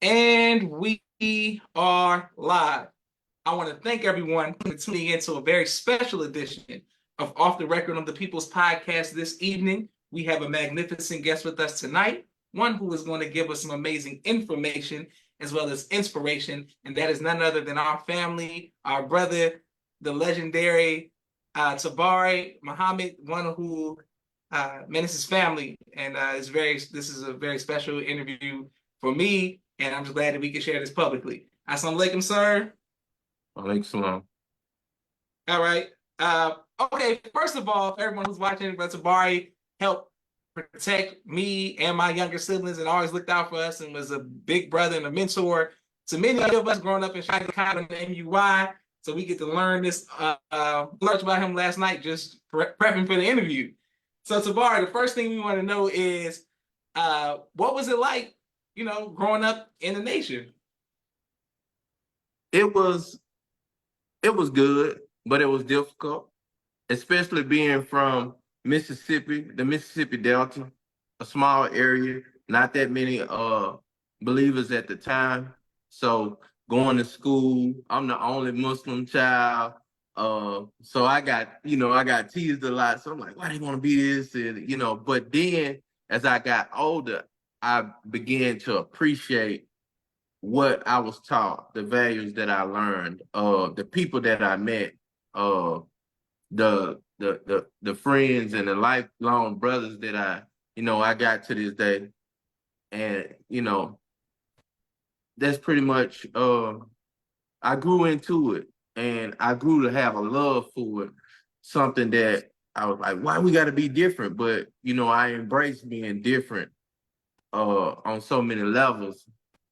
And we are live. I want to thank everyone for tuning in to a very special edition of Off the Record on the People's Podcast this evening. We have a magnificent guest with us tonight, one who is going to give us some amazing information as well as inspiration, and that is none other than our family, our brother, the legendary Tabari Muhammad, one who menaces family, and this is a very special interview for me, and I'm just glad that we can share this publicly. Assalamu alaikum, sir. Alaikum salam. All right. Okay, first of all, for everyone who's watching, Brother Tabari helped protect me and my younger siblings and always looked out for us and was a big brother and a mentor to many of us growing up in Chicago and the MUI. So we get to learn this, learned about him last night, just prepping for the interview. So Tabari, the first thing we want to know is, what was it like, growing up in the nation? It was good, but it was difficult, especially being from Mississippi, the Mississippi Delta, a small area, not that many believers at the time. So going to school, I'm the only Muslim child. So I got teased a lot. So I'm like, why do you want to be this? And but then as I got older, I began to appreciate what I was taught, the values that I learned, the people that I met, the friends and the lifelong brothers that I got to this day. And that's pretty much I grew into it, and I grew to have a love for it, something that I was like, why we gotta be different? But I embraced being different on so many levels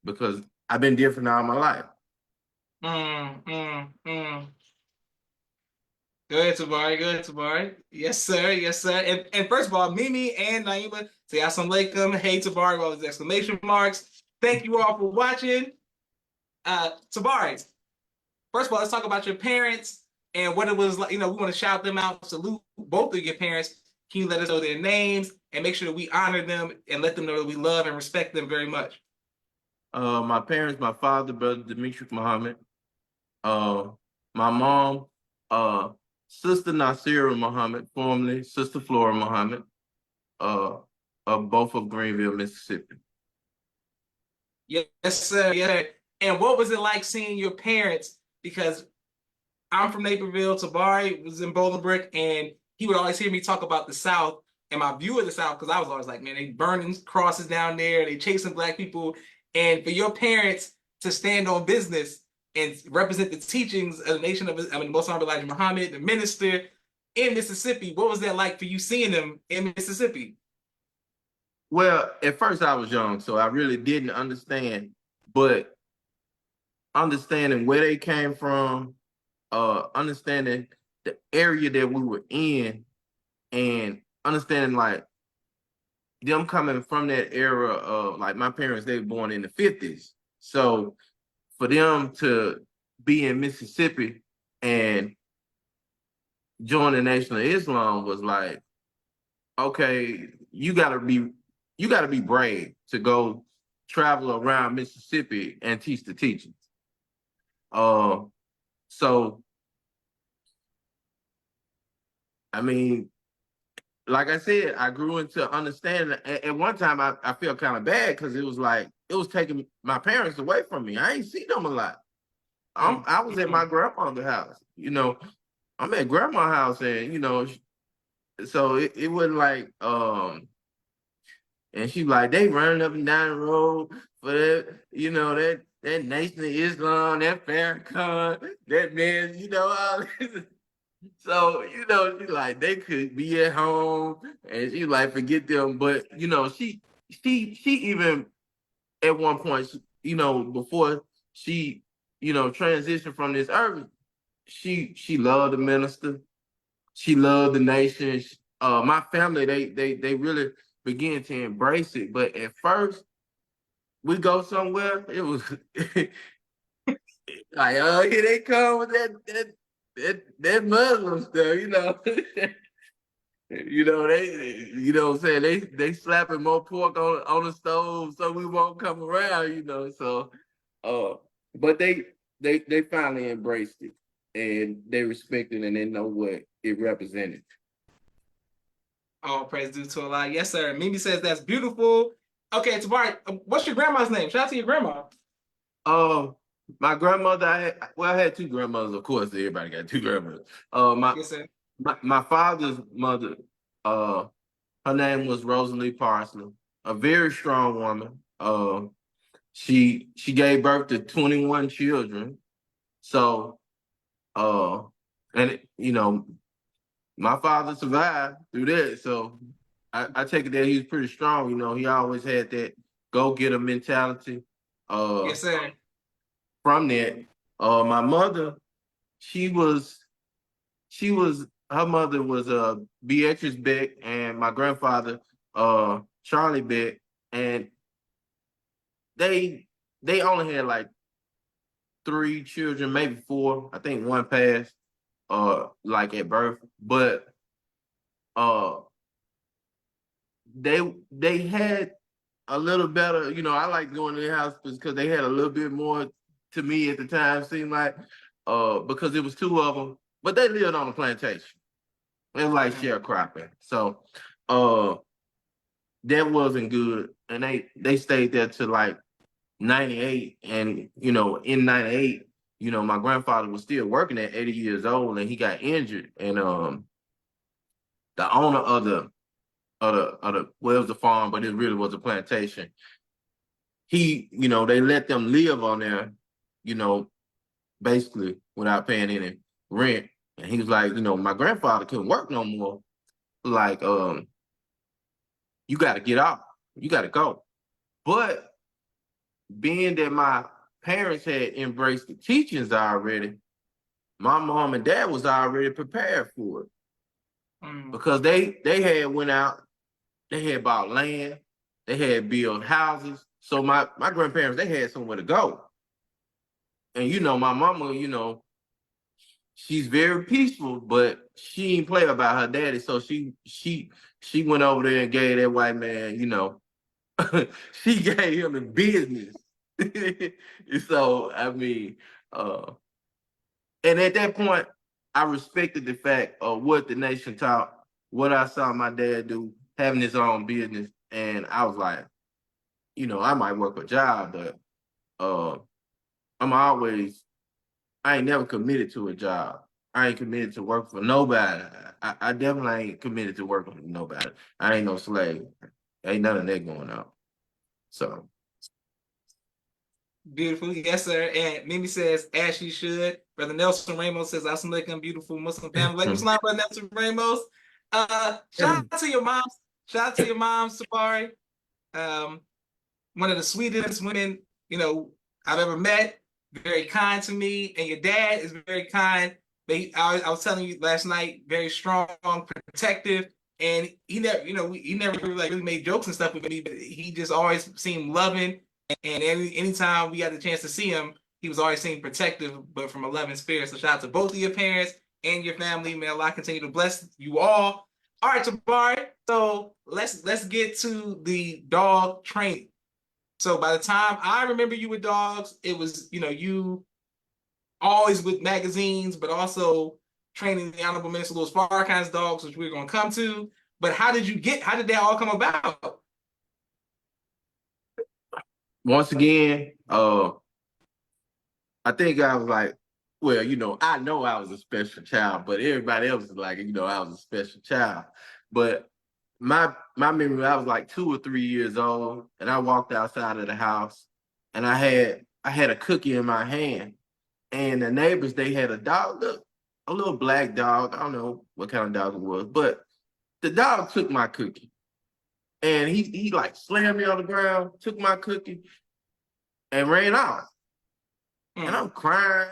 because I've been different all my life. Mm, mm, mm. Good, Tabari. Good, Tabari. Yes, sir. Yes, sir. And first of all, Mimi and Naima say assalamu alaikum. Hey, Tabari, all these exclamation marks. Thank you all for watching. Tabari, first of all, let's talk about your parents and what it was like. We want to shout them out, salute both of your parents. Can you let us know their names and make sure that we honor them and let them know that we love and respect them very much? My parents, my father, brother Demetrius Muhammad, my mom, sister Nasira Muhammad, formerly sister Flora Muhammad, both of Greenville, Mississippi. Yes, sir. Yes, sir. And what was it like seeing your parents? Because I'm from Naperville, Tabari was in Bolingbrook, and he would always hear me talk about the South and my view of the South, because I was always like, man, they burning crosses down there, they chasing black people. And for your parents to stand on business and represent the teachings of the nation of, Most Honorable Elijah Muhammad, the minister in Mississippi, what was that like for you seeing them in Mississippi? Well, at first I was young, so I really didn't understand, but understanding where they came from, understanding the area that we were in, and understanding like them coming from that era of like my parents, they were born in the 50s. So for them to be in Mississippi and join the Nation of Islam was like, okay, you gotta be brave to go travel around Mississippi and teach the teachings. Uh, so I mean, like I said, I grew into understanding. At one time, I felt kind of bad because it was like it was taking my parents away from me. I ain't see them a lot. I was at my grandmother's house. I'm at grandma's house, and so it wasn't like and she like they running up and down the road for that, that Nation of Islam, that Farrakhan, that man, all this. So, she like they could be at home and she like forget them. But she even at one point, before she, transitioned from this earth, she loved the minister. She loved the nation. My family, they really began to embrace it. But at first, we go somewhere, it was like, oh, here they come with that Muslim stuff. You know, what I'm saying? They slapping more pork on the stove so we won't come around, So but they finally embraced it and they respect it and they know what it represented. All praise due to Allah. Yes, sir. Mimi says that's beautiful. Okay, Tabari, what's your grandma's name? Shout out to your grandma. My grandmother, I had two grandmothers, of course, everybody got two grandmothers. My Yes, sir. my father's mother, her name was Rosalie Parsley, a very strong woman. She gave birth to 21 children. So, and my father survived through that. So I take it that he was pretty strong. He always had that go-getter mentality. Yes, sir. From that, my mother, she was her mother was Beatrice Beck and my grandfather Charlie Beck, and they only had like 3 children, maybe 4. I think one passed like at birth, but uh they had a little better. I like going to their house because they had a little bit more to me at the time, seemed like, because it was 2 of them, but they lived on a plantation. It was like sharecropping. So that wasn't good. And they stayed there till like 98. And in 98, my grandfather was still working at 80 years old and he got injured. And the owner of the well, it was a farm, but it really was a plantation. They let them live on there, basically without paying any rent. And he was like, my grandfather couldn't work no more. Like, you got to get off. You got to go. But being that my parents had embraced the teachings already, my mom and dad was already prepared for it. Because they had went out, they had bought land, they had built houses. So my grandparents, they had somewhere to go. And my mama, she's very peaceful, but she ain't play about her daddy. So she went over there and gave that white man, she gave him the business. So I mean, and at that point, I respected the fact of what the nation taught, what I saw my dad do, having his own business, and I was like, I might work a job, but I ain't never committed to a job. I ain't committed to work for nobody. I definitely ain't committed to working for nobody. I ain't no slave. Ain't none of that going on. So Beautiful. Yes, sir. And Mimi says, as she should. Brother Nelson Ramos says, Assalamu alaikum, beautiful Muslim family. Like Islam, Brother Nelson Ramos. Shout out to your moms. Shout out to your moms, Tabari. One of the sweetest women, I've ever met. Very kind to me. And your dad is very kind. I was telling you last night, very strong, protective. And he never, he never really made jokes and stuff with me, but he just always seemed loving. And anytime we got the chance to see him, he was always seemed protective, but from a loving spirit. So shout out to both of your parents and your family. May Allah continue to bless you all. All right, Tabari. So let's get to the dog training. So by the time I remember you with dogs, it was, you always with magazines, but also training the Honorable Minister Louis Farrakhan's dogs, which we're going to come to. But how did that all come about? once again, I think I was like, well, I know I was a special child, but everybody else is like, I was a special child. But my memory, I was like 2 or 3 years old, and I walked outside of the house, and I had a cookie in my hand, and the neighbors, they had a dog, a little black dog. I don't know what kind of dog it was, but the dog took my cookie, and he like slammed me on the ground, took my cookie, and ran off. And I'm crying,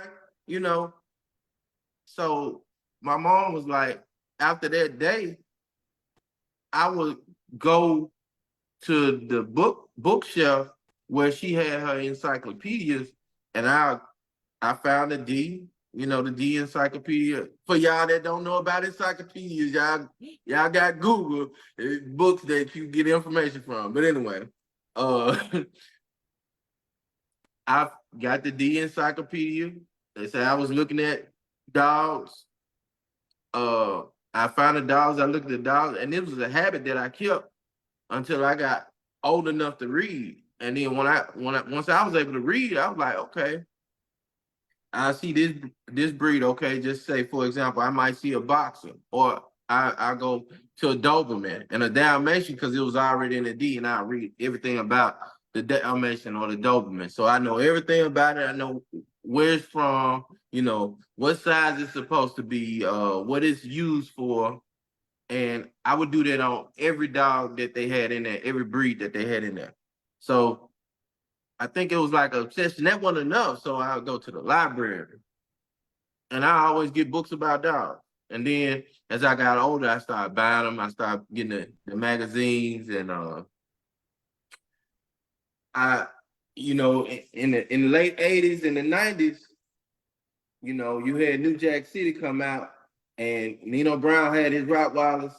So my mom was like, after that day, I would go to the bookshelf where she had her encyclopedias, and I found a D, you know, the D encyclopedia. For y'all that don't know about encyclopedias, y'all got Google books that you get information from. But anyway, I got the D encyclopedia. They said I was looking at dogs. I found the dogs. I looked at the dogs, and it was a habit that I kept until I got old enough to read. And then once I was able to read, I was like, okay, I see this breed. Okay, just say for example, I might see a boxer, or I go to a Doberman and a Dalmatian because it was already in the D, and I read everything about the Dalmatian or the Doberman. So I know everything about it. I know where it's from. You know what size it's supposed to be, what it's used for, and I would do that on every dog that they had in there, every breed that they had in there. So I think it was like an obsession. That wasn't enough, so I would go to the library, and I always get books about dogs. And then as I got older, I started buying them. I started getting the magazines, and I, you know, in the late '80s and the '90s, you know, you had New Jack City come out, and Nino Brown had his Rottweilers.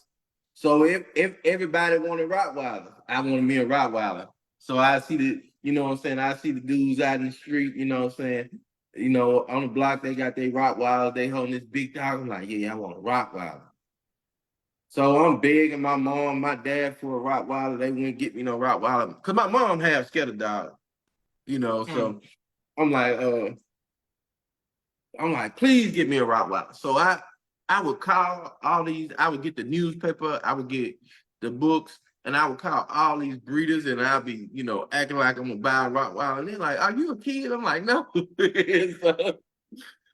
So if everybody wanted Rottweiler, I wanted me a Rottweiler. So I see the, you know what I'm saying, I see the dudes out in the street, you know what I'm saying, you know, on the block they got their Rottweilers, they holding this big dog. I'm like, yeah, I want a Rottweiler. So I'm begging my mom, my dad for a Rottweiler. They wouldn't get me no Rottweiler because my mom half scared of dogs, you know. So I'm like, please get me a Rottweiler. So I would call all these, I would get the newspaper, I would get the books, and I would call all these breeders, and I'd be, you know, acting like I'm gonna buy a Rottweiler. And they're like, are you a kid? I'm like, no.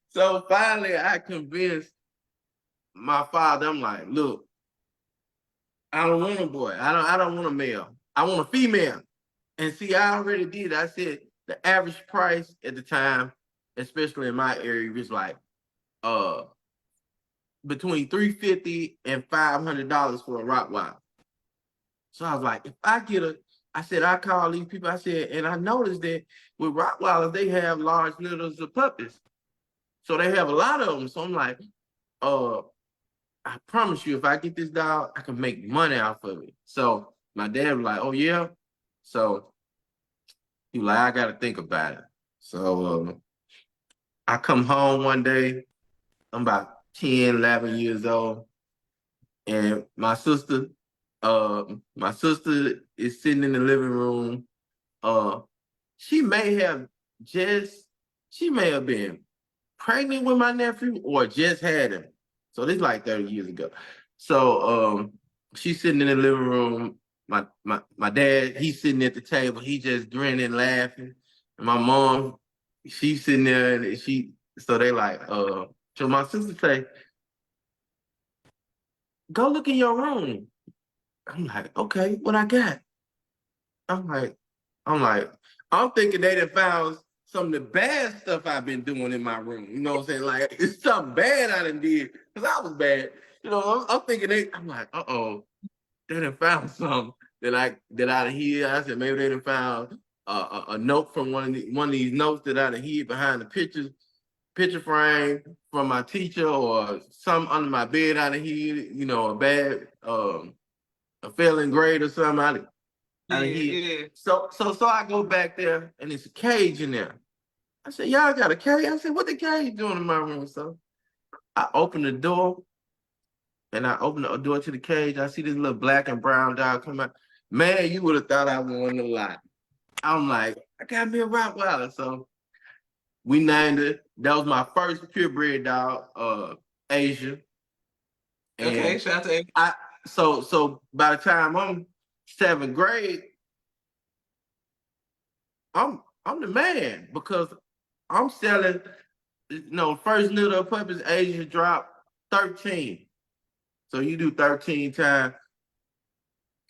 so finally I convinced my father, I'm like, look, I don't want a boy. I don't want a male. I want a female. And see, I already did. I said the average price at the time, especially in my area, was like between $350 and $500 for a Rottweiler. So I was like, if I get I said, I call these people, I said, and I noticed that with Rottweilers, they have large litters of puppies. So they have a lot of them. So I'm like, I promise you, if I get this dog, I can make money off of it. So my dad was like, oh yeah. So he was like, I got to think about it. So I come home one day, I'm about 10, 11 years old. And my sister is sitting in the living room. She may have she may have been pregnant with my nephew or just had him. So this is like 30 years ago. So she's sitting in the living room. My dad, he's sitting at the table. He just grinning, laughing. And my mom, she's sitting there, and so they like, so my sister say, go look in your room. I'm like, okay, what I got? I'm like, I'm thinking they done found some of the bad stuff I've been doing in my room. You know what I'm saying? Like, it's something bad I done did, because I was bad. You know, I'm thinking I'm like, uh-oh, they done found something that I done hid. I said, maybe they done found a note from one of these notes that I done hid behind the picture frame from my teacher, or some under my bed I done hid, you know, a bad, a failing grade or something. Yeah. So I go back there, and it's a cage in there. I said, y'all got a cage? I said, what the cage doing in my room? So I open the door, and I open the door to the cage. I see this little black and brown dog come out. Man, you would have thought I won a lot. I'm like, I got me a Rottweiler. So we named it. That was my first purebred dog, Asia. Okay, And shout out to so by the time I'm 7th grade, I'm the man, because I'm selling, you know, first litter of puppies, Asia dropped 13. So you do 13 times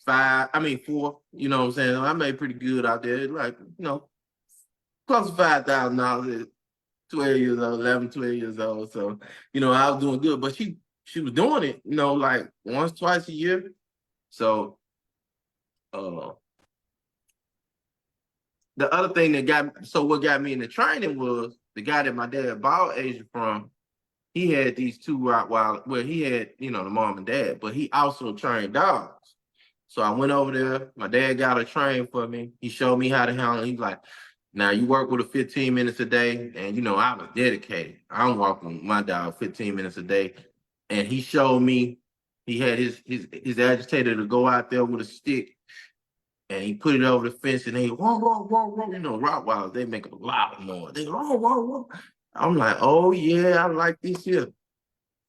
4, you know what I'm saying? I made pretty good out there. Like, you know, close to $5,000 at 12 years old, 11, 12 years old. So, you know, I was doing good. But she was doing it, you know, like once, twice a year. So the other thing what got me into training was the guy that my dad bought Asia from, he had these two Rottweilers. Well, he had, the mom and dad, but he also trained dogs. So I went over there. My dad got a train for me. He showed me how to handle it. He's like, now you work with it 15 minutes a day. And, I was dedicated. I'm walking my dog 15 minutes a day. And he showed me, he had his agitator to go out there with a stick. And he put it over the fence and they whoa, whoa, whoa, whoa. Rottweilers, they make a lot of noise. They go, whoa, whoa, whoa. I'm like, oh yeah, I like this here.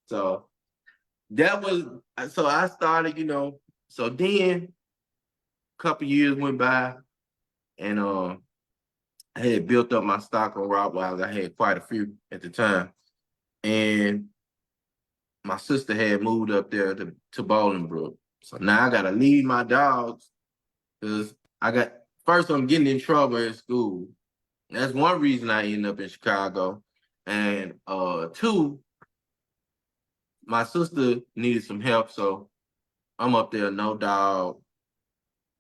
So so I started, so then a couple years went by and I had built up my stock on Rottweilers. I had quite a few at the time. And my sister had moved up there to Bolingbrook. So now I gotta leave my dogs because first I'm getting in trouble in school. That's one reason I ended up in Chicago. And two, my sister needed some help, so I'm up there, no dog,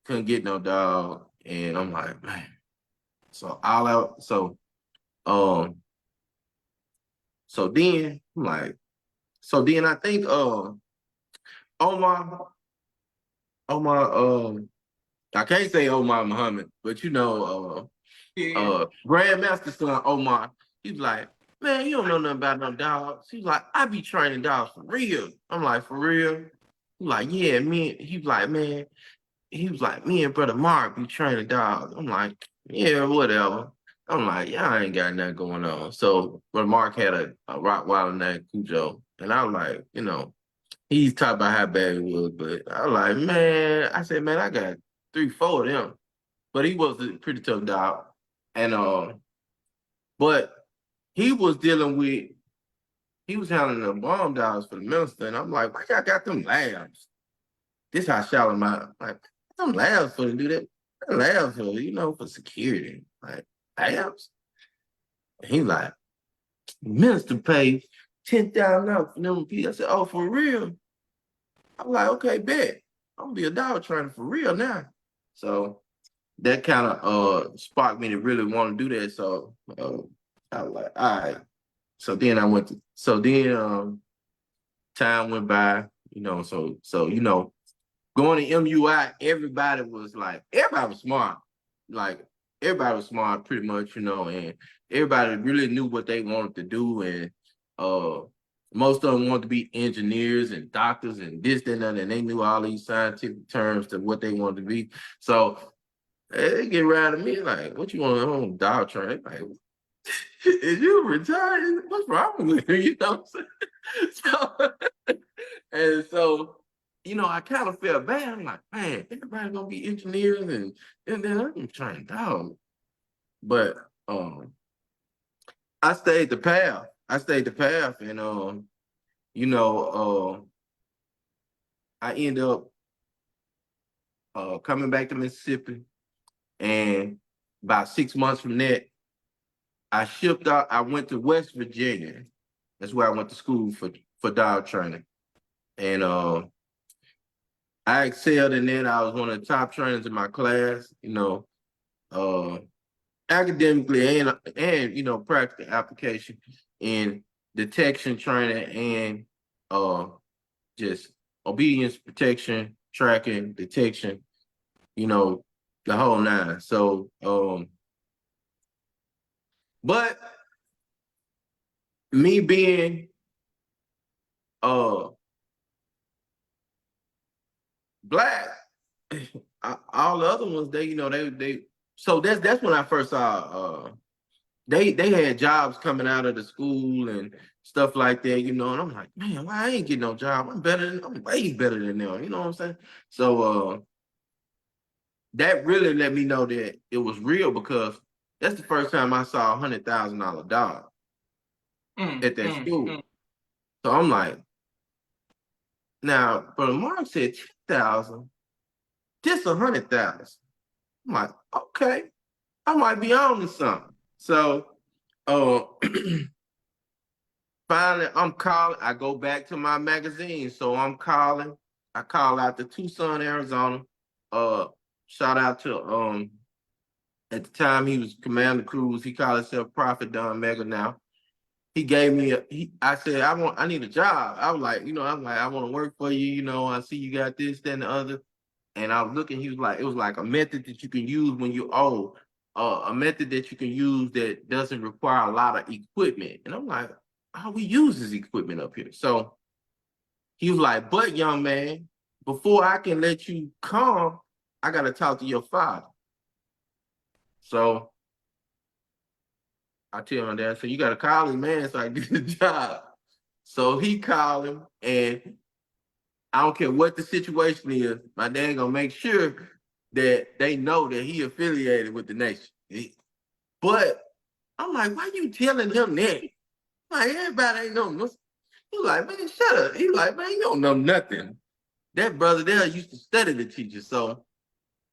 couldn't get no dog, and I'm like, man. So then I'm like, I think Omar, I can't say Omar Muhammad, but Grandmaster son Omar, he's like, man, you don't know nothing about no dogs. He's like, I be training dogs for real. I'm like, for real? He's like, yeah, he's like, man, he was like, me and brother Mark be training dogs. I'm like, yeah, whatever. I'm like, yeah, I ain't got nothing going on. So brother Mark had a Rottweiler named Cujo. And I was like, he's talking about how bad it was, but I was like, man, I said, man, I got 3, 4 of them. But he was a pretty tough dog. And but he was handling the bomb dogs for the minister. And I'm like, why y'all got them labs? This how shallow my like them labs for to do that. Labs for, for security. Like labs. And he's like, minister paid $10,000 for them people. I said, oh, for real? I'm like, okay, bet. I'm gonna be a dog trainer for real now. So that kind of sparked me to really want to do that. So I was like, all right. So then time went by, going to MUI, everybody was smart. Like everybody was smart pretty much, and everybody really knew what they wanted to do. And most of them wanted to be engineers and doctors and this, that, and that, and they knew all these scientific terms to what they wanted to be. So they get around to me like, what you want to dog train? Like, is you retired? What's wrong with you? You know what I'm saying? And so, I kind of felt bad. I'm like, man, everybody gonna be engineers and then I'm trying dog. But I stayed the path. And I end up coming back to Mississippi, and about 6 months from that, I shipped out. I went to West Virginia. That's where I went to school for dog training. And I excelled in that. I was one of the top trainers in my class, academically and practical application in detection training and just obedience, protection, tracking, detection, the whole nine. So but me being black, all the other ones, they so that's when I first saw they had jobs coming out of the school and stuff like that, and I'm like, man, why I ain't getting no job? I'm way better than them, you know what I'm saying? So that really let me know that it was real, because that's the first time I saw $100,000 dog at that school. So I'm like, now, but Mark said 10,000, just 100,000. I'm like, okay, I might be on to something. So finally I'm calling. I go back to my magazine. So I'm calling. I call out to Tucson, Arizona. Shout out to At the time, he was Commander Cruz. He called himself Prophet Don Mega now. He gave me I said, I need a job. I was like, I want to work for you, I see you got this, that, and the other. And I was looking, he was like, it was like a method that you can use when you're old, a method that you can use that doesn't require a lot of equipment. And I'm like, all we use is equipment up here. So he was like, but young man, before I can let you come, I got to talk to your father. So I tell him that, so you got to call him, man, so I can get the job. So he called him, and I don't care what the situation is, my dad gonna make sure that they know that he affiliated with the nation. But I'm like, why you telling him that? Like, everybody ain't know nothing. He's like, man, shut up. He's like, man, you don't know nothing. That brother there used to study the teacher. So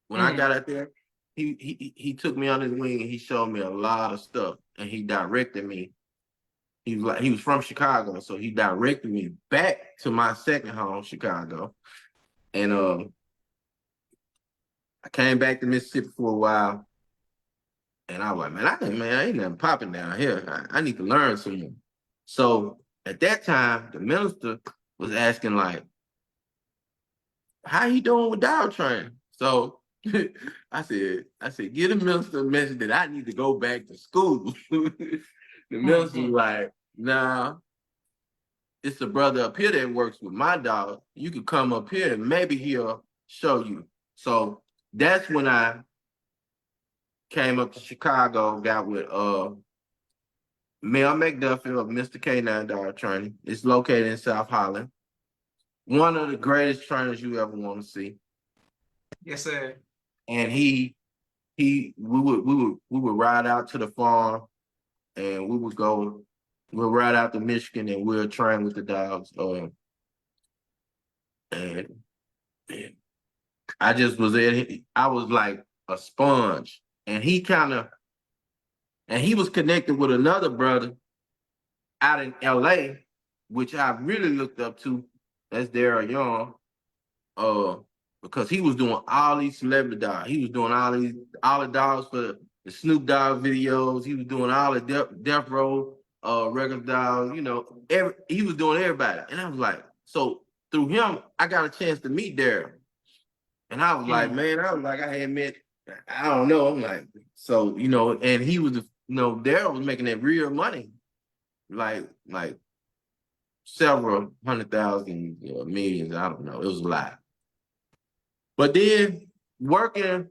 when I got out there, he took me on his wing and he showed me a lot of stuff, and he directed me. He was from Chicago, so he directed me back to my second home, Chicago. And I came back to Mississippi for a while, and I was like, man, ain't nothing popping down here. I need to learn some more. So at that time, the minister was asking, like, how he doing with dog training? So I said, give the minister a message that I need to go back to school. The minister was like, nah, it's a brother up here that works with my dog. You could come up here and maybe he'll show you. So that's when I came up to Chicago, got with Mel McDuffie of Mr. K9 Dog Training. It's located in South Holland. One of the greatest trainers you ever want to see. Yes, sir. And we would ride out to the farm, and we'll ride out to Michigan, and we'll train with the dogs. And I just was I was like a sponge. And he was connected with another brother out in LA, which I really looked up to. That's Daryl Young. Because he was doing all these celebrity dogs. He was doing all the dogs for the Snoop Dogg videos. He was doing all the Death Row record dogs. He was doing everybody. And I was like, so through him, I got a chance to meet Daryl. And I was like, man, I had met, I don't know. I'm like, so, and he was, Daryl was making that real money, like several 100,000, millions. I don't know. It was a lot. But then working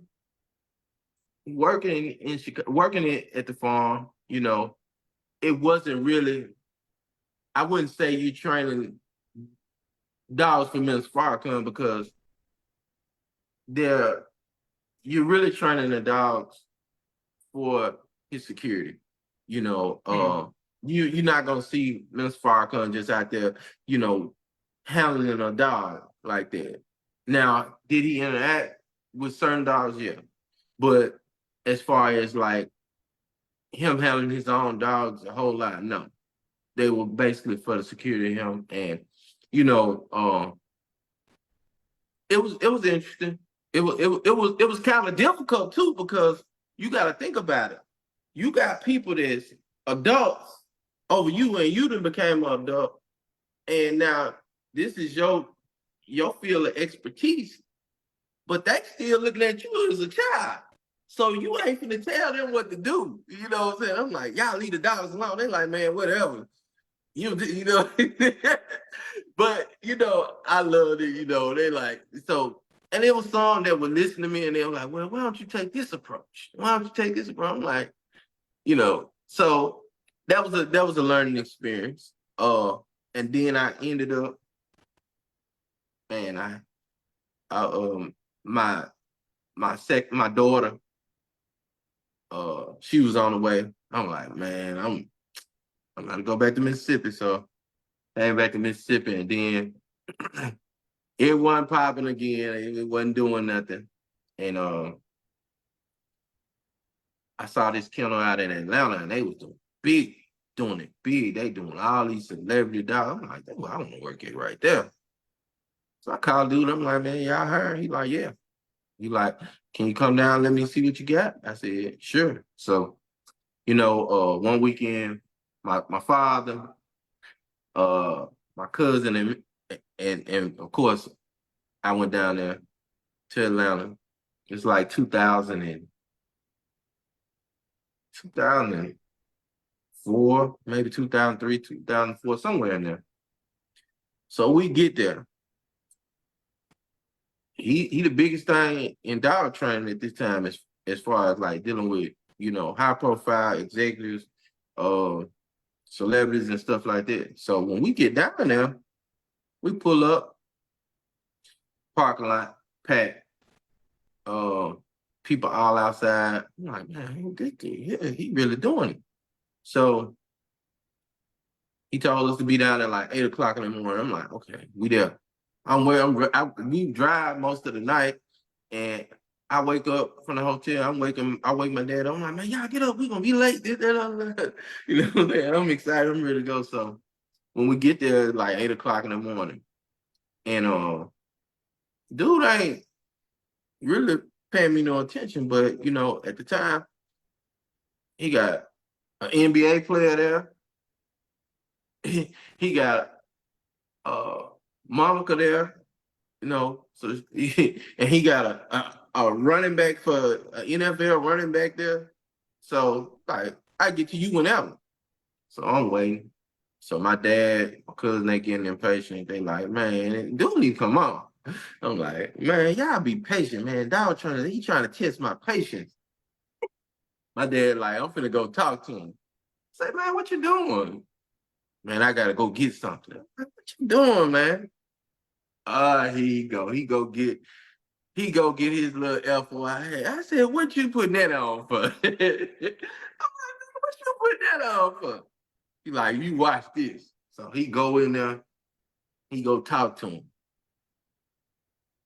in Chicago, working at the farm, it wasn't really, I wouldn't say you training dogs for Mr. Farrakhan, because you're really training the dogs for his security. You're not gonna see Mr. Farrakhan just out there, handling a dog like that. Now, did he interact with certain dogs? Yeah. But as far as like him handling his own dogs a whole lot, no. They were basically for the security of him. And, it was interesting. It was kind of difficult too, because you got to think about it. You got people that's adults over you, and you done became an adult, and now this is your field of expertise, but they still looking at you as a child. So you ain't finna tell them what to do. You know what I'm saying? I'm like, y'all leave the dogs alone. They like, man, whatever. But I loved it. They like, so. And there was some that would listen to me, and they were like, well, why don't you take this approach? Why don't you take this approach? I'm like, so that was a learning experience. And then I ended up, man, my daughter, she was on the way. I'm like, man, I'm gonna go back to Mississippi. So I came back to Mississippi, and then it wasn't popping again. It wasn't doing nothing. And I saw this kennel out in Atlanta, and they was doing it big. They doing all these celebrity dogs. I'm like, well, I want to work it right there. So I called dude. I'm like, man, y'all heard? He like, yeah. He like, can you come down? Let me see what you got. I said, sure. So, one weekend, my father, uh, my cousin, and of course, I went down there to Atlanta. It's like 2004, maybe 2003, 2004, somewhere in there. So we get there. He the biggest thing in dog training at this time as far as like dealing with, high profile executives, uh celebrities and stuff like that. So when we get down there, we pull up, parking lot, packed, people all outside. I'm like, man, he really doing it. So he told us to be down at like 8 o'clock in the morning. I'm like, okay, we there. We drive most of the night, and I wake up from the hotel. I wake my dad up. I'm like, man, y'all get up. We gonna be late. You know what I'm saying? I'm excited. I'm ready to go. So when we get there, like 8 o'clock in the morning, and dude ain't really paying me no attention, but at the time, he got an NBA player there. He got Monica there, so and he got a running back for an NFL running back there. So like I get to you whenever. So I'm waiting. So my dad, my cousin, they getting impatient. They like, man, dude need to come on. I'm like, man, y'all be patient, man. Dog he trying to test my patience. My dad like, I'm finna go talk to him. Say, man, what you doing? Man, I gotta go get something. What you doing, man? He go get his little FYI. I said, what you putting that on for? I'm like, what you putting that on for? He like, you watch this. So he go in there, he go talk to him.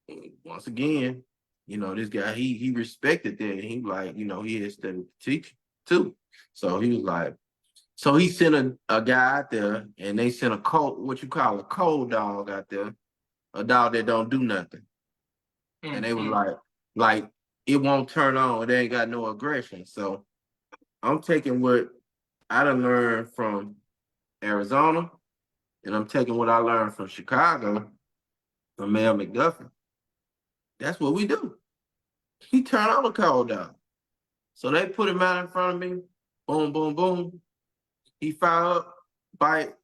And once again, this guy, he respected that. He like, he had studied teaching too. So he was like, so he sent a guy out there, and they sent what you call a cold dog out there, a dog that don't do nothing. Mm-hmm. And they was like, it won't turn on. It ain't got no aggression. So I'm taking what I done learned from Arizona, and I'm taking what I learned from Chicago, from Mel McDuffie. That's what we do. He turned on the cold dog. So they put him out in front of me. Boom, boom, boom. He fire up, bite.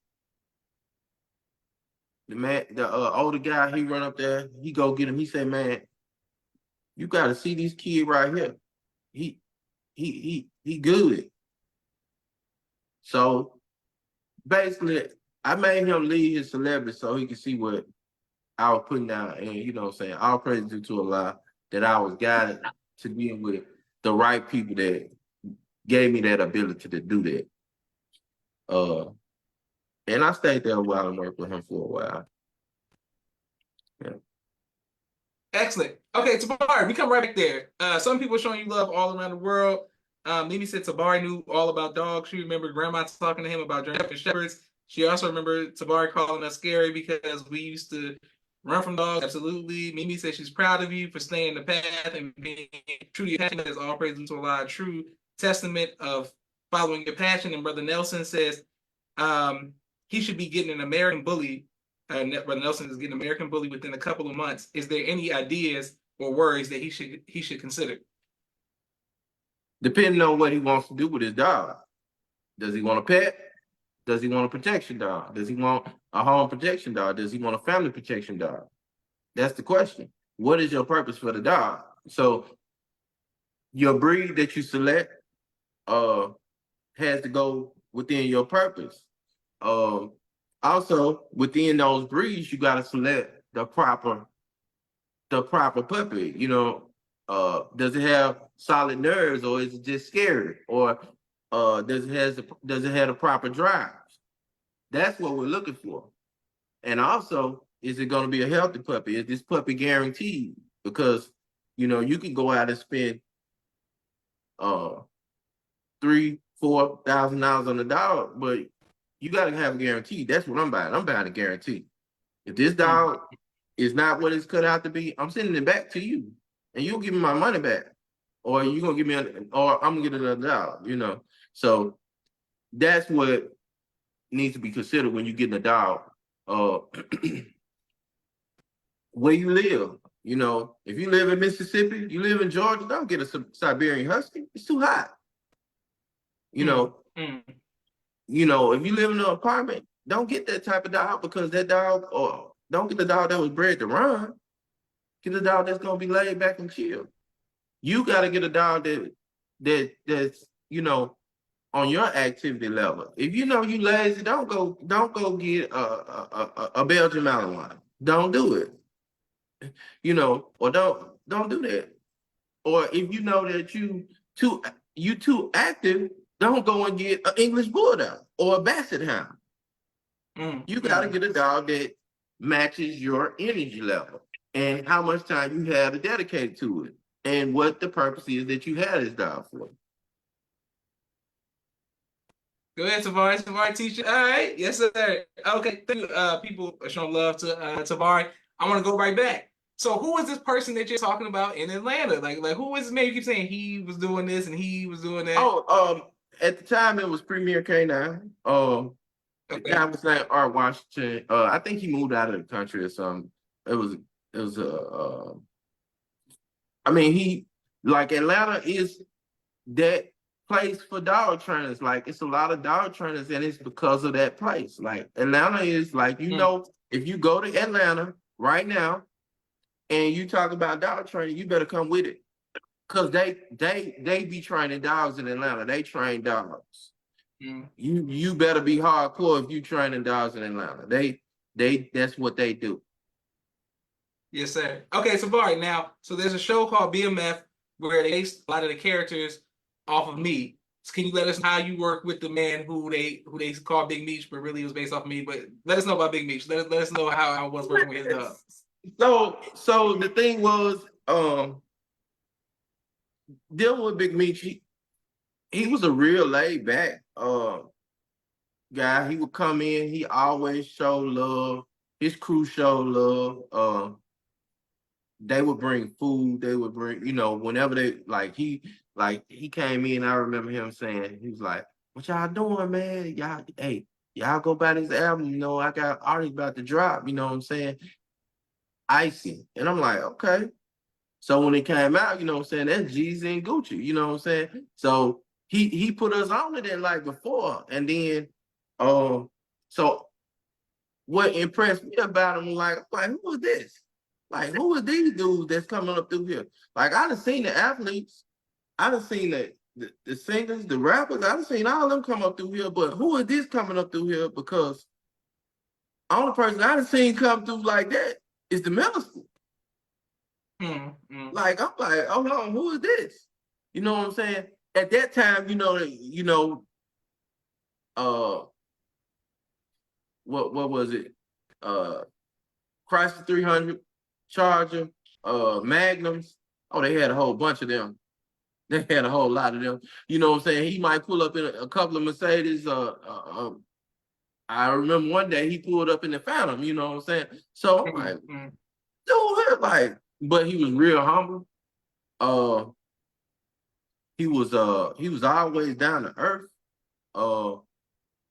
The older guy, he run up there. He go get him. He say, man, you got to see this kid right here. He good. So basically, I made him leave his celebrity so he could see what I was putting down. And you know what I'm saying? All praise due to Allah that I was guided to be with the right people that gave me that ability to do that. And I stayed there a while and worked with him for a while. Yeah. Excellent. Okay, Tabari, we come right back there. Some people showing you love all around the world. Mimi said Tabari knew all about dogs. She remembered Grandma talking to him about German Shepherds. She also remembered Tabari calling us scary because we used to run from dogs. Absolutely. Mimi said she's proud of you for staying the path and being true to your passion. That's all praise to Allah. True testament of following your passion. And Brother Nelson says he should be getting an American Bully. Brother Nelson is getting an American Bully within a couple of months. Is there any ideas or worries that he should consider? Depending on what he wants to do with his dog. Does he want a pet? Does he want a protection dog? Does he want a home protection dog? Does he want a family protection dog? That's the question. What is your purpose for the dog? So your breed that you select has to go within your purpose. Also, within those breeds, you got to select the proper puppy. Does it have solid nerves, or is it just scary, or does it have the proper drives? That's what we're looking for. And also, is it going to be a healthy puppy? Is this puppy guaranteed? Because you can go out and spend $3,000-4,000 on a dog, but you got to have a guarantee. That's what I'm buying. I'm buying a guarantee. If this dog is not what it's cut out to be, I'm sending it back to you. and you'll give me my money back, or you gonna give me, or I'm gonna get another dog. You know, so that's what needs to be considered when you get a dog. Uh, where you live. You know, if you live in Mississippi, you live in Georgia, don't get a Siberian Husky. It's too hot. You know, mm. if you live in an apartment, don't get that type of dog, because that dog, or don't get the dog that was bred to run. Get a dog that's gonna be laid back and chill. You gotta get a dog that's on your activity level. If you know you lazy, don't go get a Belgian Malinois. Don't do it. Or don't do that. Or if you know that you too active, don't go and get an English Bulldog or a Basset Hound. You got to get a dog that matches your energy level and how much time you have to dedicate to it, and what the purpose is that you have this dog for. Go ahead, Tabari. Tabari, teacher. All right. Yes, sir. Okay. Thank you. People are showing love to Tabari. I want to go right back. So who is this person that you're talking about in Atlanta? Like who is this man? You keep saying he was doing this and he was doing that. Oh, at the time it was Premier K9. The guy was named Art Washington. I think he moved out of the country or something. It was I mean, he, like, Atlanta is that place for dog trainers. Like, it's a lot of dog trainers, and it's because of that place. Like, Atlanta is like, if you go to Atlanta right now and you talk about dog training, you better come with it. Cause they be training dogs in Atlanta. They train dogs. You better be hardcore if you training dogs in Atlanta. They that's what they do. Yes, sir. Okay, so Bari, now, so there's a show called BMF where they base a lot of the characters off of me. So can you let us know how you work with the man who they call Big Meech, but really was based off of me? But let us know about Big Meech. Let us know how I was working with his dog. So the thing was, dealing with Big Meech, he was a real laid back guy. He would come in, he always show love. His crew showed love. They would bring food. They would bring, whenever he came in. I remember him saying, he was like, "What y'all doing, man? Y'all go buy this album. I got artists about to drop. You know what I'm saying? Icy." And I'm like, okay. So when it came out, that's Jeezy and Gucci. You know what I'm saying? So he put us on to that like before, and then, so what impressed me about him was like, who is this? Like, who are these dudes that's coming up through here? Like, I done seen the athletes, I done seen the singers, the rappers, I done seen all of them come up through here, but who is this coming up through here? Because the only person I done seen come through like that is the minister. Like, I'm like, hold on, who is this? You know what I'm saying? At that time, what was it? Chrysler 300, Charger, Magnums. Oh, they had a whole bunch of them. They had a whole lot of them. You know what I'm saying? He might pull up in a couple of Mercedes. I remember one day he pulled up in the Phantom. You know what I'm saying? So I'm like, dude, but he was real humble. He was always down to earth.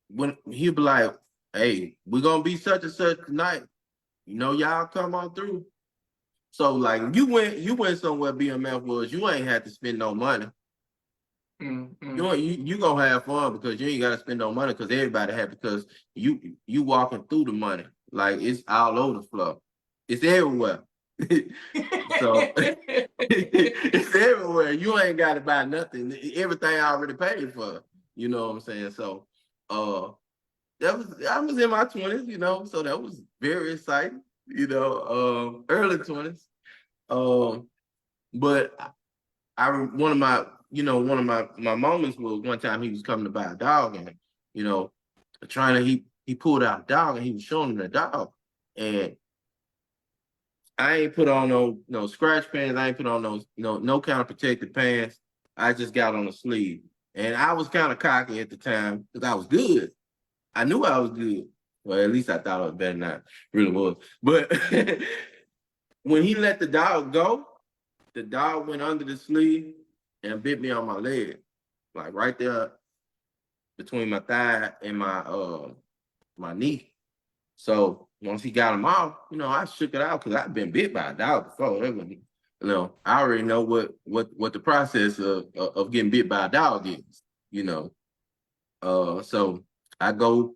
When he'd be like, "Hey, we're gonna be such and such tonight. Y'all come on through." So like you went somewhere BMF was, you ain't had to spend no money. You gonna have fun because you ain't gotta spend no money, because everybody happy, because you walking through the money. Like, it's all over the floor. It's everywhere. So it's everywhere. You ain't gotta buy nothing. Everything I already paid for. You know what I'm saying? So I was in my 20s, so that was very exciting, early 20s. But one of my moments was one time he was coming to buy a dog, and he pulled out a dog and he was showing him the dog, and I ain't put on no scratch pants. I ain't put on no kind of protective pants. I just got on a sleeve, and I was kind of cocky at the time because I was good. I knew I was good. Well, at least I thought I was better than I really was. But when he let the dog go, the dog went under the sleeve and bit me on my leg, like right there between my thigh and my knee. So once he got him off, I shook it out because I've been bit by a dog before. I already know what the process of getting bit by a dog is. So I go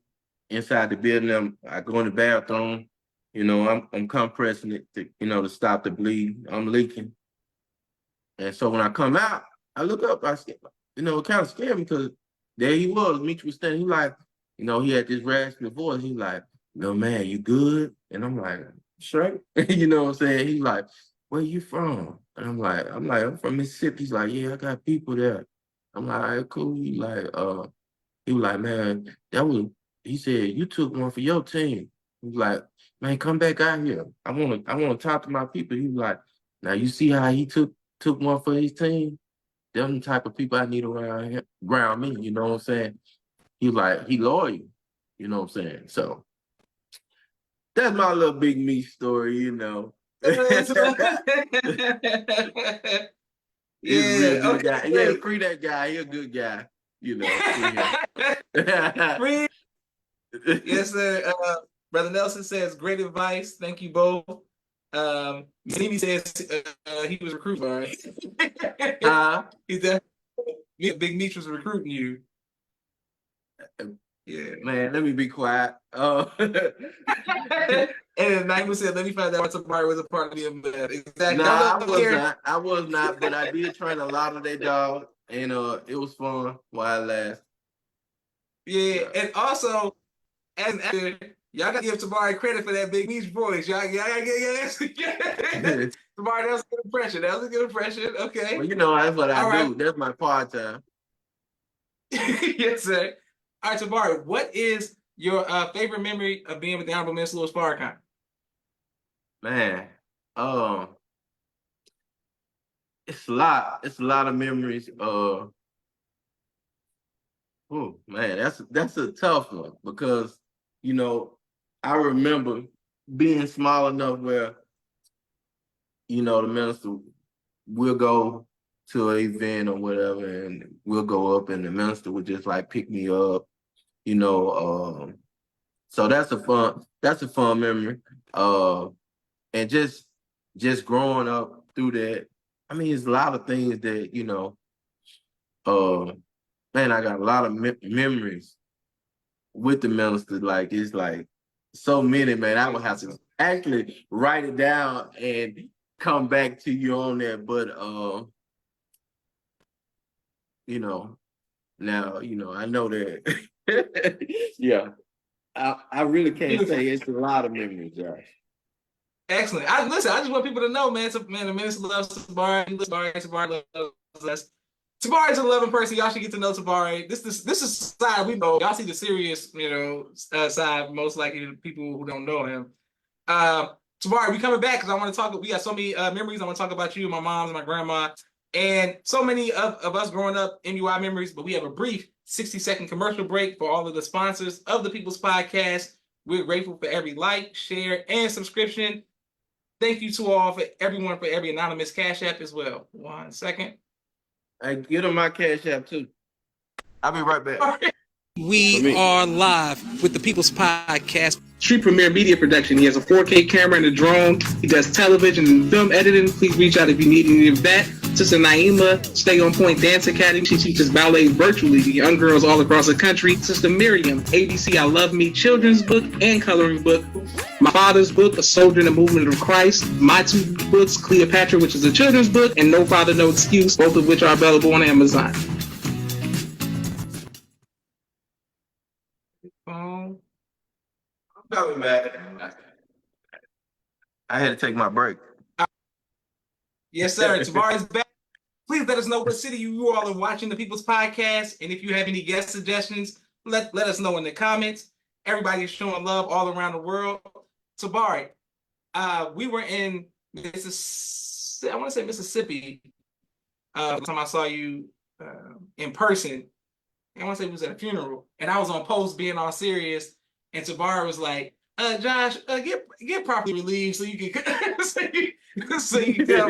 inside the building. I go in the bathroom. I'm compressing it to stop the bleed. I'm leaking, and so when I come out, I look up. It kind of scared me because there he was. Meech was standing. He like, he had this raspy voice. He like, "No man, you good?" And I'm like, "Straight." You know what I'm saying? He like, "Where you from?" And I'm like, "I'm from Mississippi." He's like, "Yeah, I got people there." I'm like, "All right, cool." He was like, "Man, he said, you took one for your team." He was like, "Man, come back out here. I wanna talk to my people." He was like, "Now you see how he took one for his team? Them the type of people I need around me." You know what I'm saying? He was like, he loyal. You know what I'm saying? So that's my little Big Meech story. He's a real Yeah, good okay, guy. Yeah, great. free that guy. He a good guy. Free him. Free. Yes, sir. Brother Nelson says, great advice. Thank you both. Mimi says he was recruiting. All right. He's definitely Big Meech was recruiting you. Yeah. Man, let me be quiet. And Naima said, let me find out what Tabari was a part of the event. Exactly. Nah, I was not, but I did train a lot of their dogs, and it was fun while it lasted. Yeah, and also, as an actor, y'all gotta give Tabari credit for that Big Meech voice. Y'all gotta get Tabari, that was a good impression. That was a good impression. Okay. Well, that's what I do. Right. That's my part time. Yes, sir. All right, Tabari, what is your favorite memory of being with the Honorable Minister Louis Farrakhan? Man, it's a lot. It's a lot of memories. Oh man, that's a tough one because I remember being small enough where the minister will go to an event or whatever, and we'll go up, and the minister would just like pick me up. So that's a fun memory. And just growing up through that. I mean, it's a lot of things that man, I got a lot of memories with the minister. Like it's like so many, man. I would have to actually write it down and come back to you on that. But now I know that. Yeah, I really can't say it's a lot of memories, Josh. Excellent. I just want people to know, man. Man, the minister loves Tabari. Tabari loves us. Tabari's a loving person. Y'all should get to know Tabari. This is side we know. Y'all see the serious, side, most likely to people who don't know him. Tabari, we coming back because I want to talk. We got so many memories. I want to talk about you, my mom, and my grandma, and so many of us growing up, MUI memories. But we have a brief 60-second commercial break for all of the sponsors of the People's Podcast. We're grateful for every like, share, and subscription. Thank you to everyone for every anonymous Cash App as well. 1 second. Hey, get on my Cash App too. I'll be right back. We are live with the People's Podcast. Street Premier Media Production. He has a 4K camera and a drone. He does television and film editing. Please reach out if you need any of that. Sister Naima, Stay On Point Dance Academy. She teaches ballet virtually to young girls all across the country. Sister Miriam, ABC I Love Me children's book and coloring book. My father's book, A Soldier in the Movement of Christ. My two books, Cleopatra, which is a children's book, and No Father, No Excuse, both of which are available on Amazon. I'm coming back. I had to take my break. Yes, sir. Tabari's back. Please let us know what city you all are watching the People's Podcast. And if you have any guest suggestions, let us know in the comments. Everybody is showing love all around the world. Tabari, we were in Mississippi. I want to say Mississippi. The time I saw you in person. I want to say it was at a funeral. And I was on post being all serious. And Tabari was like, Josh, get properly relieved so you can so you come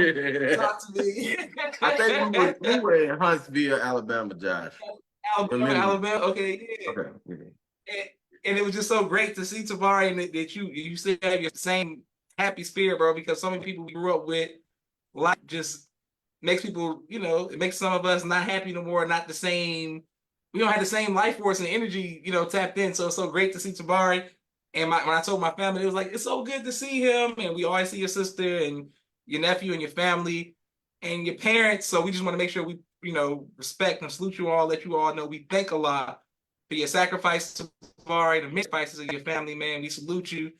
talk to me. I think we were in Huntsville, Alabama, Josh. Alabama. Okay, yeah. Okay. And, and it was just so great to see Tabari and that you still have your same happy spirit, bro. Because so many people we grew up with, life just makes people, it makes some of us not happy no more, not the same. We don't have the same life force and energy, tapped in. So it's so great to see Tabari. And when I told my family, it was like, it's so good to see him. And we always see your sister and your nephew and your family and your parents. So we just want to make sure we, respect and salute you all, let you all know we thank a lot for your sacrifice, Tabari, the sacrifices of your family, man. We salute you.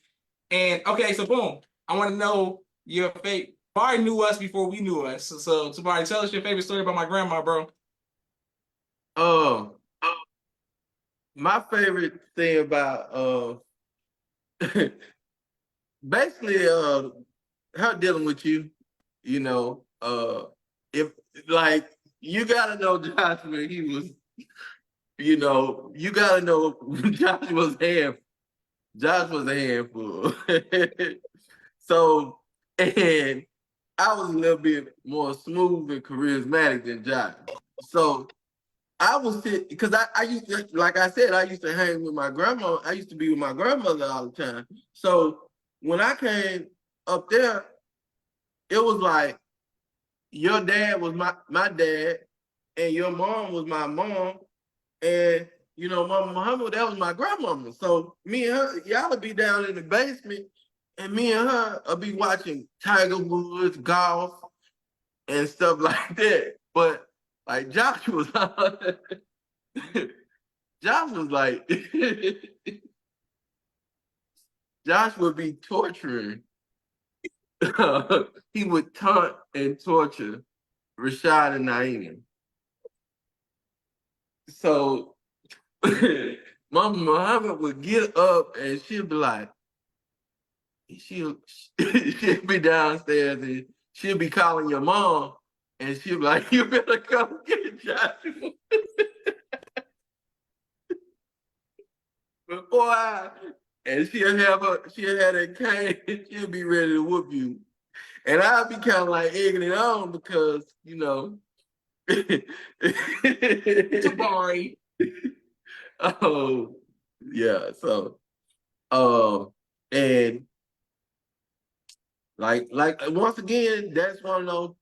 And okay, so boom, I want to know your favorite. Tabari knew us before we knew us. So Tabari, tell us your favorite story about my grandma, bro. Oh, my favorite thing about basically her dealing with you, if like you gotta know Joshua, he was, you gotta know Josh was a handful. So, and I was a little bit more smooth and charismatic than Josh. So I was because I used to, like I said, I used to hang with my grandma. I used to be with my grandmother all the time. So when I came up there, it was like your dad was my dad, and your mom was my mom, and Mama Muhammad, that was my grandmama. So me and her, y'all would be down in the basement, and me and her would be watching Tiger Woods, golf, and stuff like that. But like Josh was Josh was like Josh would be torturing. He would taunt and torture Rashad and Naeem. So Mama Muhammad would get up and she'll be like, she'll be downstairs and she'll be calling your mom and she'll be like, you better come get Joshua. And she'll have that cane, she'll be ready to whoop you. And I'll be kind of like egging it on because, Tabari. Oh, yeah. So, and like once again, that's one of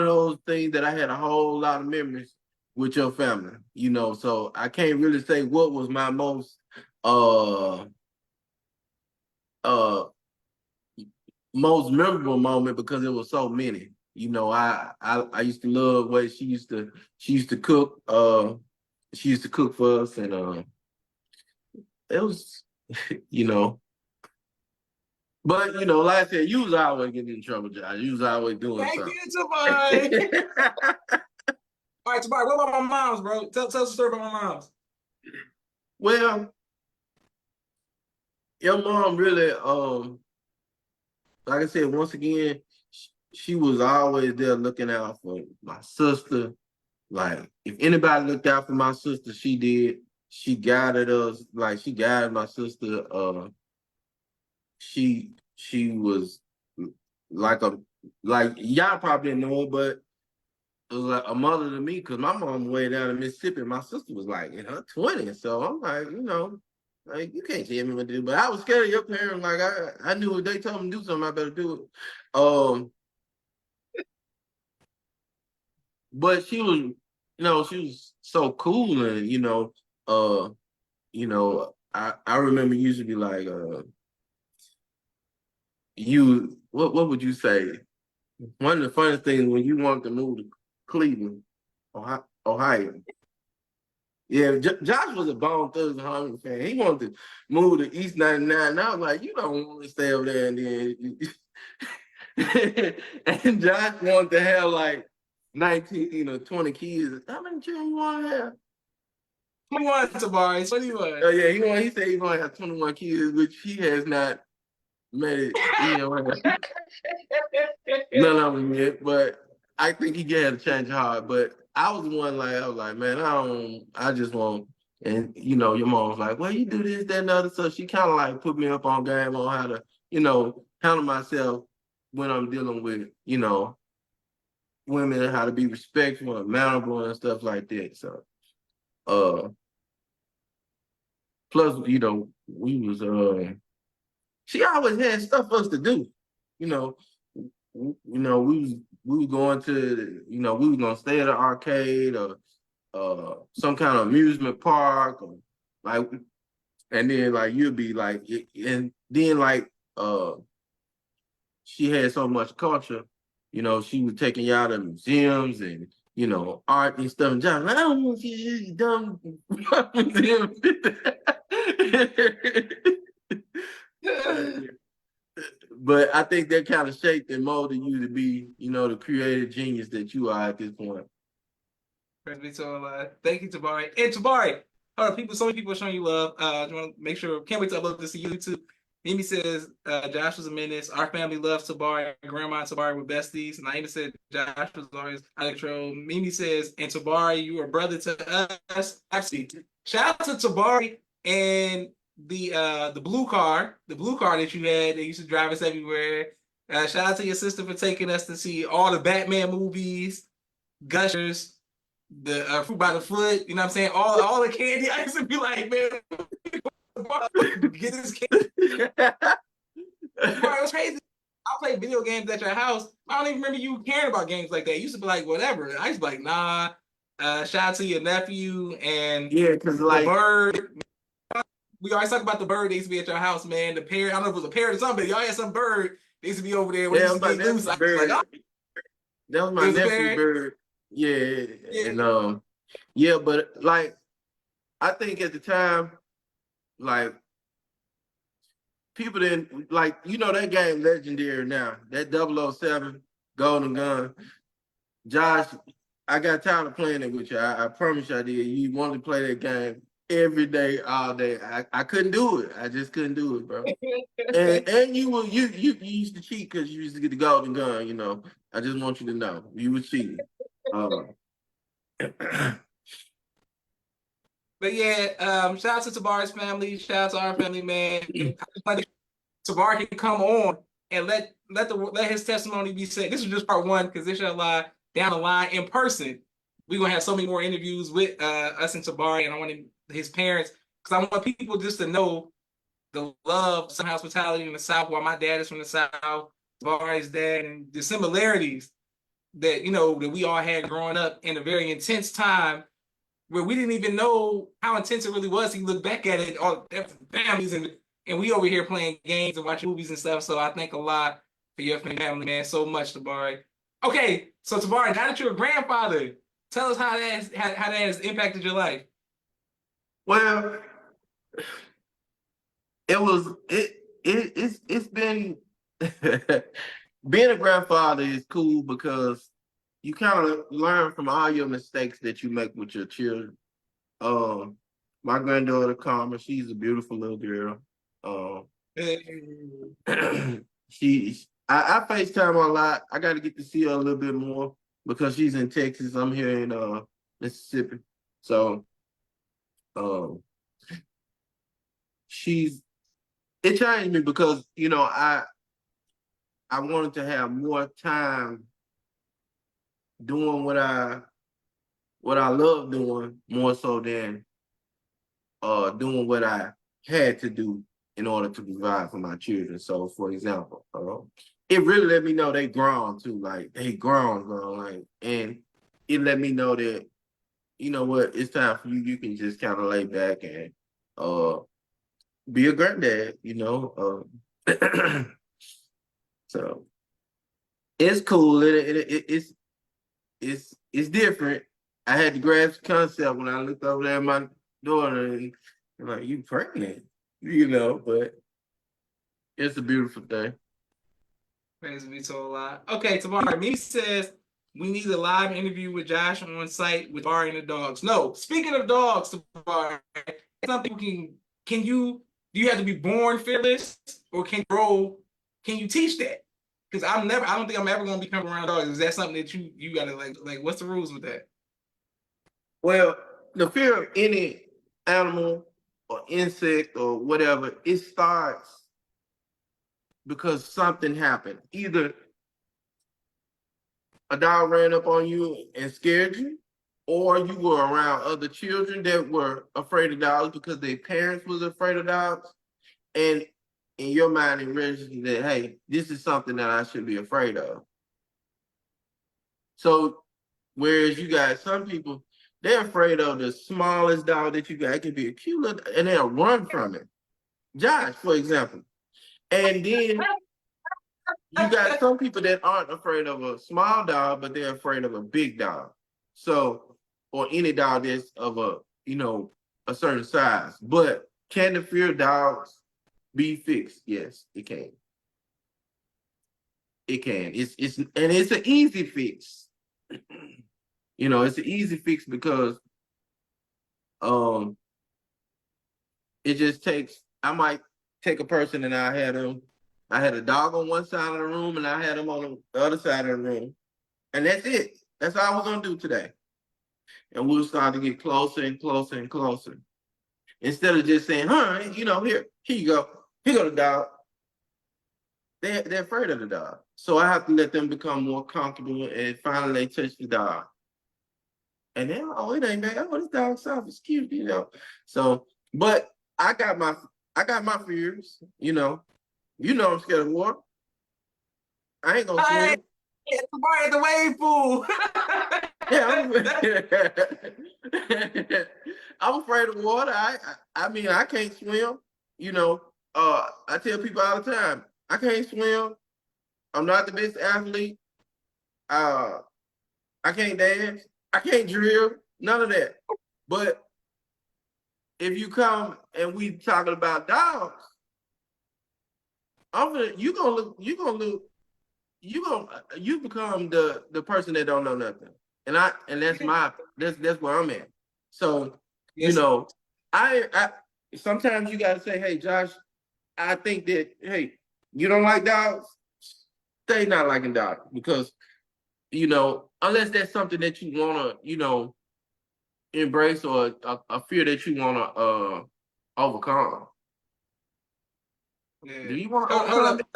those things that I had a whole lot of memories with your family. So I can't really say what was my most uh uh most memorable moment because it was so many. I used to love what she used to cook. She used to cook for us, and it was, But like I said, you was always getting in trouble, Josh. You was always doing Thank something. you, Tabari. All right, Tabari, what about my moms, bro? Tell us a story about my moms. Well, your mom really, like I said, once again, she was always there looking out for my sister. Like, if anybody looked out for my sister, she did. She guided us, like she guided my sister. She was like y'all probably didn't know it, but it was like a mother to me because my mom way down in Mississippi. And my sister was like in her 20s. So I'm like, like you can't tell me what to do. But I was scared of your parents. Like I knew if they told me to do something, I better do it. But she was, she was so cool and I remember you used to be like, what would you say? One of the funniest things when you wanted to move to Cleveland, Ohio. Yeah, Josh was a Bone Thugs-n-Harmony fan. He wanted to move to East 99. And I was like, you don't want to stay over there. And then and Josh wanted to have like 19 or 20 kids. How many children you want to have? 21, Tabari. 21. Oh yeah, he said he want to have 21 kids, which he has not made it. None of them yet, but I think he had a change of heart. But I was one like I was like, man, I just want. And your mom was like, well, you do this, that, and the other. So she kind of like put me up on game on how to, handle myself when I'm dealing with, women, how to be respectful and mannerable and stuff like that. So uh plus, we was she always had stuff for us to do. You know, we was going to, we was gonna stay at an arcade or some kind of amusement park, or like, and then like you'd be like, and then like she had so much culture, she was taking y'all to museums and art and stuff. And John, I don't want you to see dumb museum. But I think that kind of shaped and molded you to be, the creative genius that you are at this point. Thank you, Tabari. And Tabari, so many people are showing you love. I want to make sure, can't wait to upload this to YouTube. Mimi says, Josh was a menace. Our family loves Tabari. Grandma and Tabari were besties. Naima said, Josh was always electro. Mimi says, and Tabari, you are brother to us. Absolutely. Shout out to Tabari and the blue car that you had that used to drive us everywhere. Shout out to your sister for taking us to see all the Batman movies, Gushers, the Fruit by the Foot. You know what I'm saying? All the candy. I used to be like, man, get this candy. It was crazy. I played video games at your house. I don't even remember you caring about games like that. You used to be like, whatever. I used to be like, nah. Shout out to your nephew and because the bird. We always talk about the bird that used to be at your house, man. The parrot, I don't know if it was a parrot or something, but y'all had some bird that used to be over there when used to get loose. I was like, oh. That was my nephew's bird. Yeah. And yeah, but like I think at the time, like people didn't like, that game legendary now. That 007 Golden Gun. Josh, I got tired of playing it with you. I promise you I did. You wanted to play that game every day, all day. I couldn't do it. I just couldn't do it, bro. and you used to cheat because you used to get the golden gun. I just want you to know you were cheating. But yeah, shout out to Tabari's family. Shout out to our family, man. Tabari can come on and let his testimony be said. This is just part one because inshallah down the line in person, we're gonna have so many more interviews with us and Tabari, and I want his parents because I want people just to know the love, some hospitality in the South. While my dad is from the South, Tabari's dad, and the similarities that that we all had growing up in a very intense time where we didn't even know how intense it really was. You look back at it, all families, and we over here playing games and watching movies and stuff. So I thank a lot for your family, man. So much, Tabari. Okay, so Tabari, now that you're a grandfather, tell us how that has impacted your life. Well, it's been being a grandfather is cool because you kind of learn from all your mistakes that you make with your children. My granddaughter Karma, she's a beautiful little girl. I FaceTime her a lot. I got to get to see her a little bit more because she's in Texas. I'm here in Mississippi. So it changed me because I wanted to have more time doing what I love doing more so than doing what I had to do in order to provide for my children. So, for example, it really let me know they grown too. Like they grown, like, and it let me know that you know what, it's time for you. You can just kind of lay back and be a granddad. So it's cool. It's different. I had to grasp the concept when I looked over there at my daughter and like, you pregnant, but it's a beautiful thing. Praise be to Allah. Okay, Tabari, me says we need a live interview with Josh on site with Tabari and the dogs. No, speaking of dogs, Tabari, something do you have to be born fearless or can you teach that? Because I don't think I'm ever gonna become around dogs. Is that something that you gotta like what's the rules with that? Well, the fear of any animal or insect or whatever, it starts because something happened. Either a dog ran up on you and scared you, or you were around other children that were afraid of dogs because their parents was afraid of dogs, and in your mind it registered that, hey, this is something that I should be afraid of. So whereas you got some people, they're afraid of the smallest dog that you got. It could be a cute little, and they'll run from it. Josh, for example. And then you got some people that aren't afraid of a small dog, but they're afraid of a big dog. So, or any dog that's of a, a certain size. But can the fear of dogs be fixed? Yes, it can. It can. It's an easy fix. It's an easy fix because it just takes, I might take a person and I had a dog on one side of the room and I had him on the other side of the room. And that's it. That's all we're gonna do today. And we'll start to get closer and closer and closer. Instead of just saying, here you go. Here go the dog. They're afraid of the dog. So I have to let them become more comfortable, and finally they touch the dog. And then, it ain't bad. Oh, this dog soft, it's cute, So, but I got my fears, I'm scared of water. I ain't gonna swim. It's the wave pool. Yeah, I'm afraid of water. I mean, I can't swim. I tell people all the time, I can't swim. I'm not the best athlete. I can't dance. I can't drill. None of that. But if you come and we talking about dogs, you become the person that don't know nothing. And that's where I'm at. So, yes. I sometimes you gotta say, hey, Josh, I think that, hey, you don't like dogs, stay not liking dogs, because unless that's something that you wanna, embrace, or a fear that you wanna overcome. Yeah. Do you want to hold overcome up.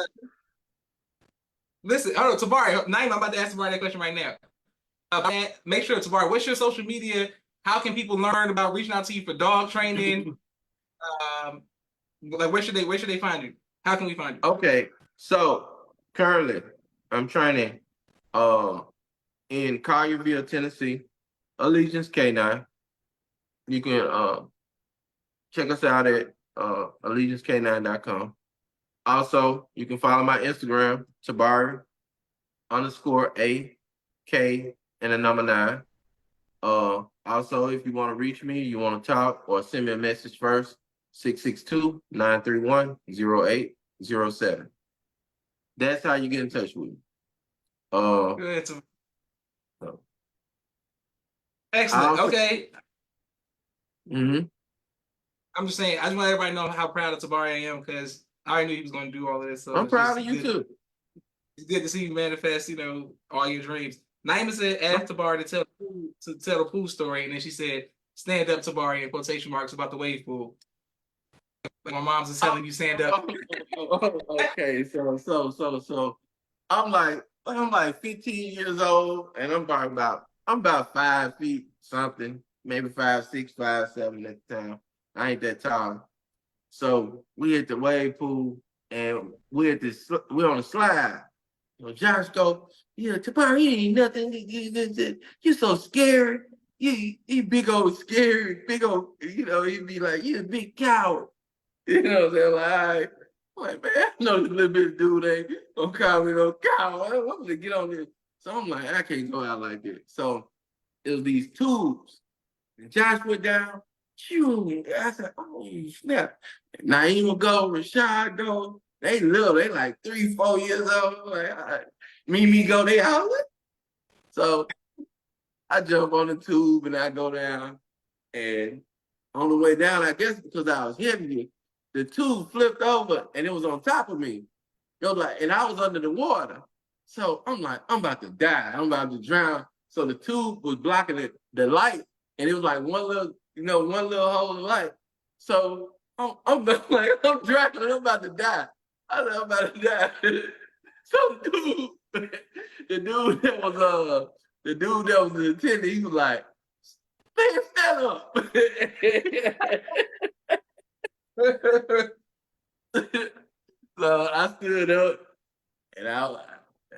Listen, hold on, Tabari. Naeem, I'm about to ask Tabari that question right now. Make sure, Tabari, what's your social media? How can people learn about reaching out to you for dog training? Like where should they find you? How can we find you? Okay, so currently I'm training in Collierville, Tennessee, Allegiance K9. You can check us out at allegiancek9.com. Also, you can follow my Instagram, Tabari _AK and the number 9. Also, if you want to reach me, you want to talk or send me a message first, 662-931-0807. That's how you get in touch with me. Good. Excellent. Okay. Mm-hmm. I'm just saying, I just want everybody to know how proud of Tabari I am, because I already knew he was going to do all of this. So I'm proud of you too. It's good to see you manifest, all your dreams. Naima said, ask Tabari to tell the pool story, and then she said, "Stand up, Tabari," in quotation marks, about the wave pool. My mom's is telling you stand up. Okay, so I'm like 15 years old, and I'm about 5 feet something, maybe 5'6", 5'7" at the time. I ain't that tall. So we at the wave pool, and we're on the slide. Josh go, yeah, Tabari, you ain't nothing. You so scary. You big old scary, big old, he'd be like, you a big coward. You know what I'm saying? Like, all right. I'm like, man, I know this little bit of dude ain't gonna call me no coward. I'm gonna get on this. So I'm like, I can't go out like that. So it was these tubes. And Josh went down. Shoo. I said, oh, snap. Naima go, Rashad go. They little, they like 3, 4 years old. Like, all right. Mimi go, they out. So I jump on the tube and I go down. And on the way down, I guess because I was heavy, the tube flipped over and it was on top of me. It was like, and I was under the water. So I'm like, I'm about to die. I'm about to drown. So the tube was blocking the light, and it was like one little hole of light. So I'm like, I'm drowning. I'm about to die. I said, I'm about to die. So the dude that was the attendant, he was like, man, stand up. So I stood up and I was like,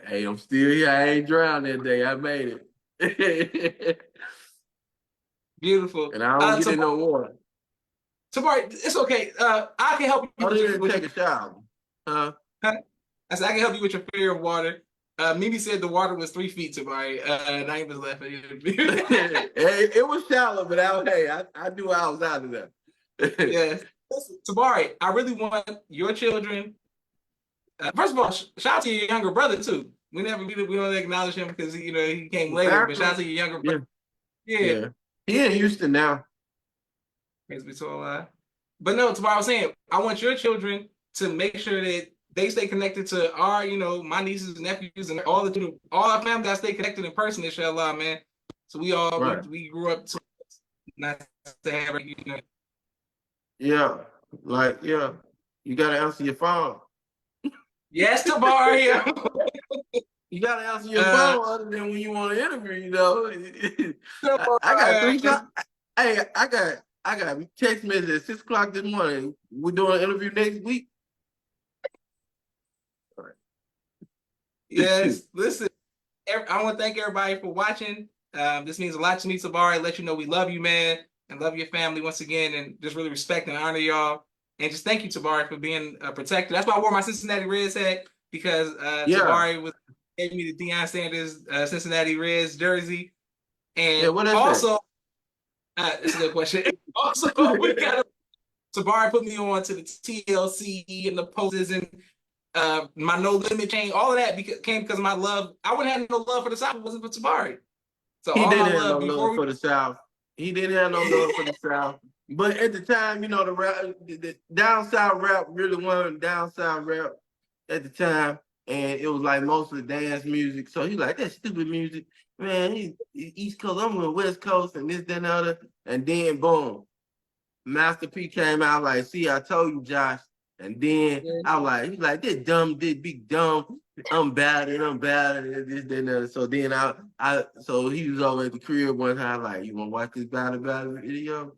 hey, I'm still here. I ain't drowned that day. I made it. Beautiful. And I don't get in no water. Tabari, it's okay. I can help you. I didn't take a shower. Huh? I said I can help you with your fear of water. Mimi said the water was 3 feet, Tabari. And I was laughing. It was shallow, but I knew I was out of there. Yes. Listen, Tabari, I really want your children. First of all, shout out to your younger brother too. We don't acknowledge him because he came later. But shout out to your younger brother. Yeah. He in Houston now. But no, Tabari, I was saying I want your children to make sure that they stay connected to our, my nieces and nephews and all our family that stay connected in person, inshallah, man. So we all we grew up to not to have Yeah. You gotta answer your phone. Yes, Tabari. You gotta answer your phone other than when you want to interview, I got 3 times. Hey, I got text message at 6 o'clock this morning. We're doing an interview next week. Yes, listen. I want to thank everybody for watching. This means a lot to me, Tabari. Let you know we love you, man, and love your family once again, and just really respect and honor y'all. And just thank you, Tabari, for being a protector. That's why I wore my Cincinnati Reds hat, because Tabari gave me the Deion Sanders Cincinnati Reds jersey. And also, that's a good question. Also, Tabari put me on to the TLC and the poses and my No Limit chain. All of that came because of my love. I wouldn't have no love for the South if it wasn't for Tabari. So he didn't have no love for the South. He didn't have no love for the South. But at the time, the rap, the down south rap really wasn't down south rap at the time, and it was like mostly dance music. So he's like, that's stupid music, man. He's East Coast, I'm on West Coast, and this, that, and the other. And then boom, Master P came out like, see, I told you, Josh. And then I was like, he's like, this big dumb. I'm bad, and this, that, and the other. So then so he was over at the crib one time, like, you wanna watch this battle video?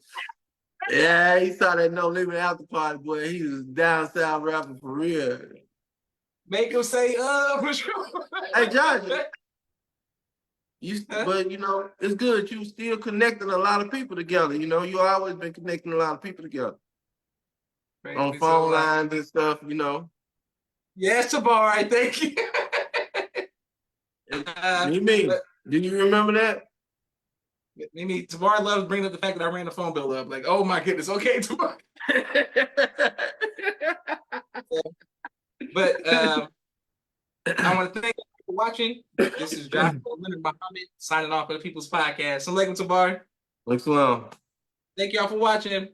Yeah, he saw that No Limit after party, boy. He was down south rapping for real. Make him say, for sure. Hey, Josh, but it's good. You still connecting a lot of people together. You always been connecting a lot of people together. On phone lines and stuff, Yes, Tabari, thank you. Did you remember that? Tabari loves bringing up the fact that I ran the phone bill up. Like, oh my goodness, okay, Tabari. But I want to thank you for watching. This is Josh Leonard Muhammad signing off for the People's Podcast. Assalamualaikum, Tabari. Thanks a lot. Thank y'all for watching.